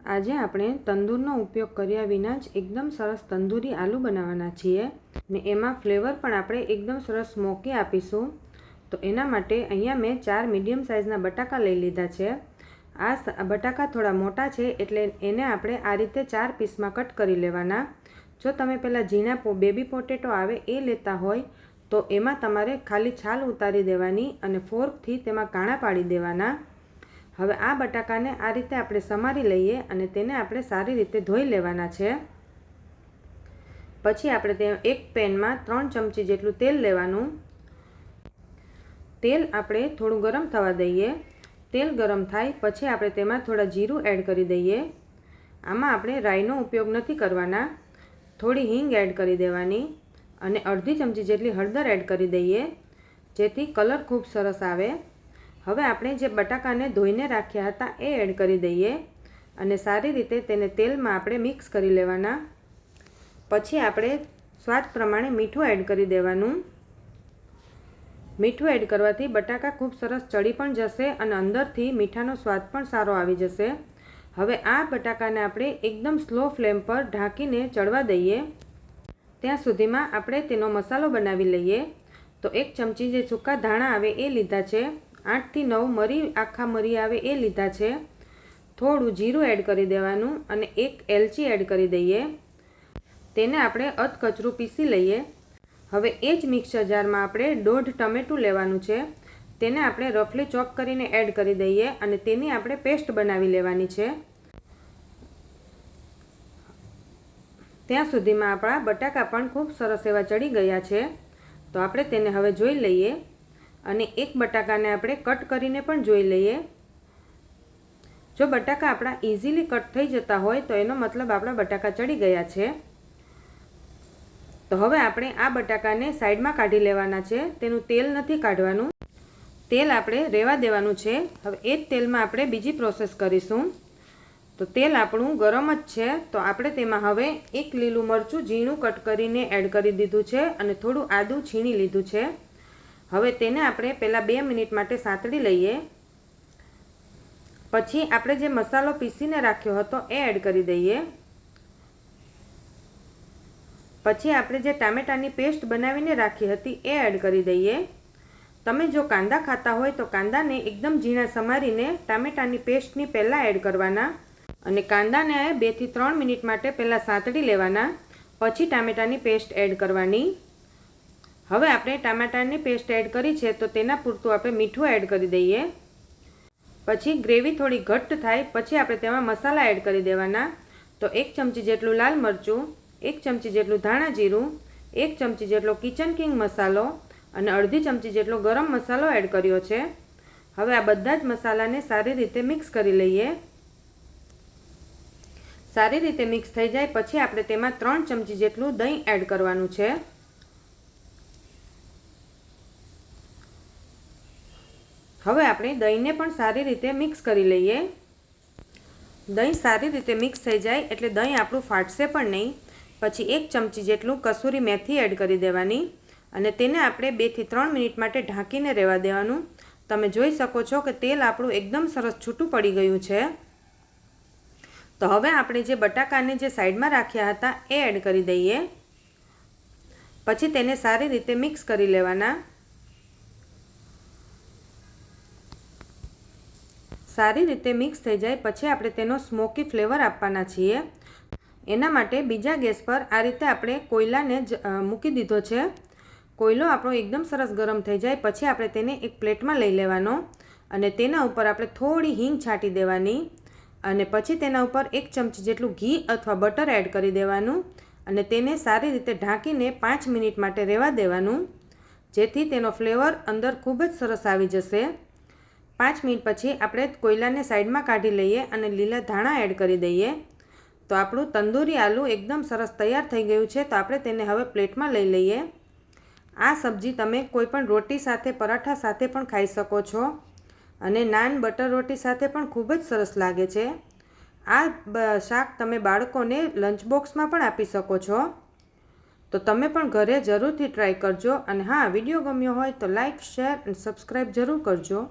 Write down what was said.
આજે આપણે તંદૂરનો ઉપયોગ કર્યા વિના જ એકદમ સરસ તંદૂરી આલુ બનાવવાના છીએ ને એમાં ફ્લેવર પણ આપણે એકદમ સરસ સ્મોકી આપીશું। તો એના માટે અહીંયા મેં 4 મીડિયમ સાઇઝના બટાકા લઈ લીધા છે। આ બટાકા થોડા મોટા છે એટલે એને આપણે આ રીતે 4 પીસમાં કટ કરી લેવાના। જો તમે પહેલાં ઝીણા બેબી પોટેટો આવે એ લેતા હોય તો એમાં તમારે ખાલી છાલ ઉતારી દેવાની અને ફોર્કથી તેમાં કાણા પાડી દેવાના। હવે આ બટાકાને આ રીતે આપણે સમારી લઈએ અને તેને આપણે સારી રીતે ધોઈ લેવાના છે। પછી આપણે તે એક પેનમાં 3 ચમચી જેટલું તેલ લેવાનું। તેલ આપણે થોડું ગરમ થવા દઈએ। તેલ ગરમ થાય પછી આપણે તેમાં થોડા જીરું એડ કરી દઈએ। આમાં આપણે રાઈનો ઉપયોગ નથી કરવાના। થોડી હિંગ એડ કરી દેવાની અને અડધી ચમચી જેટલી હળદર એડ કરી દઈએ જેથી કલર ખૂબ સરસ આવે। હવે આપણે જે બટાકાને ધોઈને રાખ્યા હતા એ એડ કરી દઈએ અને સારી રીતે તેને તેલમાં આપણે મિક્સ કરી લેવાના। પછી આપણે સ્વાદ પ્રમાણે મીઠું એડ કરી દેવાનું। મીઠું એડ કરવાથી બટાકા ખૂબ સરસ ચડી પણ જશે અને અંદરથી મીઠાનો સ્વાદ પણ સારો આવી જશે। હવે આ બટાકાને આપણે એકદમ સ્લો ફ્લેમ પર ઢાંકીને ચડવા દઈએ। ત્યાં સુધીમાં આપણે તેનો મસાલો બનાવી લઈએ। તો 1 ચમચી જે સૂકા ધાણા આવે એ લીધા છે। 8 થી 9 મરી આખા મરી આવે એ લીધા છે। થોડું જીરું એડ કરી દેવાનું અને 1 એલચી એડ કરી દઈએ। તેને આપણે અધકચરું પીસી લઈએ। હવે એ જ મિક્સર જારમાં આપણે 1.5 ટમેટું લેવાનું છે। તેને આપણે રફલી ચોપ કરીને એડ કરી દઈએ અને તેની આપણે પેસ્ટ બનાવી લેવાની છે। ત્યાં સુધીમાં આપણા બટાકા પણ ખૂબ સરસ એવા ચડી ગયા છે। તો આપણે તેને હવે જોઈ લઈએ અને એક બટાકાને આપણે કટ કરીને પણ જોઈ લઈએ। જો બટાકા આપણા ઇઝીલી કટ થઈ જતા હોય તો એનો મતલબ આપણા બટાકા ચડી ગયા છે। તો હવે આપણે આ બટાકાને સાઈડમાં કાઢી લેવાના છે। તેનું તેલ નથી કાઢવાનું, તેલ આપણે રહેવા દેવાનું છે। હવે એ જ તેલમાં આપણે બીજી પ્રોસેસ કરીશું। તો તેલ આપણું ગરમ જ છે તો આપણે તેમાં હવે 1 લીલું મરચું ઝીણું કટ કરીને એડ કરી દીધું છે અને થોડું આદું છીણી લીધું છે। હવે તેને આપણે પહેલાં 2 મિનિટ માટે સાંતળી લઈએ। પછી આપણે જે મસાલો પીસીને રાખ્યો હતો એ એડ કરી દઈએ। પછી આપણે જે ટામેટાની પેસ્ટ બનાવીને રાખી હતી એ એડ કરી દઈએ। તમે જો કાંદા ખાતા હોય તો કાંદાને એકદમ ઝીણા સમારીને ટામેટાની પેસ્ટની પહેલાં એડ કરવાના અને કાંદાને 2 થી 3 મિનિટ માટે પહેલાં સાંતળી લેવાના, પછી ટામેટાની પેસ્ટ એડ કરવાની। હવે આપણે ટામેટાની પેસ્ટ એડ કરી છે તો તેના પૂરતું આપણે મીઠું એડ કરી દઈએ। પછી ગ્રેવી થોડી ઘટ્ટ થાય પછી આપણે તેમાં મસાલા એડ કરી દેવાના। તો 1 ચમચી જેટલું લાલ મરચું, 1 ચમચી જેટલું ધાણા જીરું, 1 ચમચી જેટલો કિચન કિંગ મસાલો અને અડધી ચમચી જેટલો ગરમ મસાલો એડ કર્યો છે। હવે આ બધા જ મસાલાને સારી રીતે મિક્સ કરી લઈએ। સારી રીતે મિક્સ થઈ જાય પછી આપણે તેમાં 3 ચમચી જેટલું દહીં એડ કરવાનું છે। હવે આપણે દહીંને પણ સારી રીતે મિક્સ કરી લઈએ। દહીં સારી રીતે મિક્સ થઈ જાય એટલે દહીં આપણું ફાટશે પણ નહીં। પછી 1 ચમચી જેટલું કસૂરી મેથી એડ કરી દેવાની અને તેને આપણે 2 થી 3 મિનિટ માટે ઢાંકીને રહેવા દેવાનું। તમે જોઈ શકો છો કે તેલ આપણું એકદમ સરસ છૂટું પડી ગયું છે। તો હવે આપણે જે બટાકાને જે સાઈડમાં રાખ્યા હતા એ એડ કરી દઈએ। પછી તેને સારી રીતે મિક્સ કરી લેવાના। સારી રીતે મિક્સ થઈ જાય પછી આપણે તેનો સ્મોકી ફ્લેવર આપવાના છીએ। એના માટે બીજા ગેસ પર આ રીતે આપણે કોયલાને મૂકી દીધો છે। કોયલો આપણો એકદમ સરસ ગરમ થઈ જાય પછી આપણે તેને એક પ્લેટમાં લઈ લેવાનો અને તેના ઉપર આપણે થોડી હિંગ છાંટી દેવાની અને પછી તેના ઉપર 1 ચમચી જેટલું ઘી અથવા બટર એડ કરી દેવાનું અને તેને સારી રીતે ઢાંકીને 5 મિનિટ માટે રહેવા દેવાનું જેથી તેનો ફ્લેવર અંદર ખૂબ જ સરસ આવી જશે। 5 મિનિટ પછી આપણે કોયલાને સાઈડમાં કાઢી લઈએ અને લીલા ધાણા એડ કરી દઈએ। તો આપણું તંદૂરી આલુ એકદમ સરસ તૈયાર થઈ ગયું છે। તો આપણે તેને હવે પ્લેટમાં લઈ લઈએ। આ સબ્જી તમે કોઈ પણ રોટી સાથે, પરાઠા સાથે પણ ખાઈ શકો છો અને નાન બટર રોટી સાથે પણ ખૂબ જ સરસ લાગે છે। આ શાક તમે બાળકોને લંચ બોક્સમાં પણ આપી શકો છો। તો તમે પણ ઘરે જરૂરથી ટ્રાય કરજો અને હા, વિડીયો ગમ્યો હોય તો લાઈક, શેર અને સબસ્ક્રાઈબ જરૂર કરજો।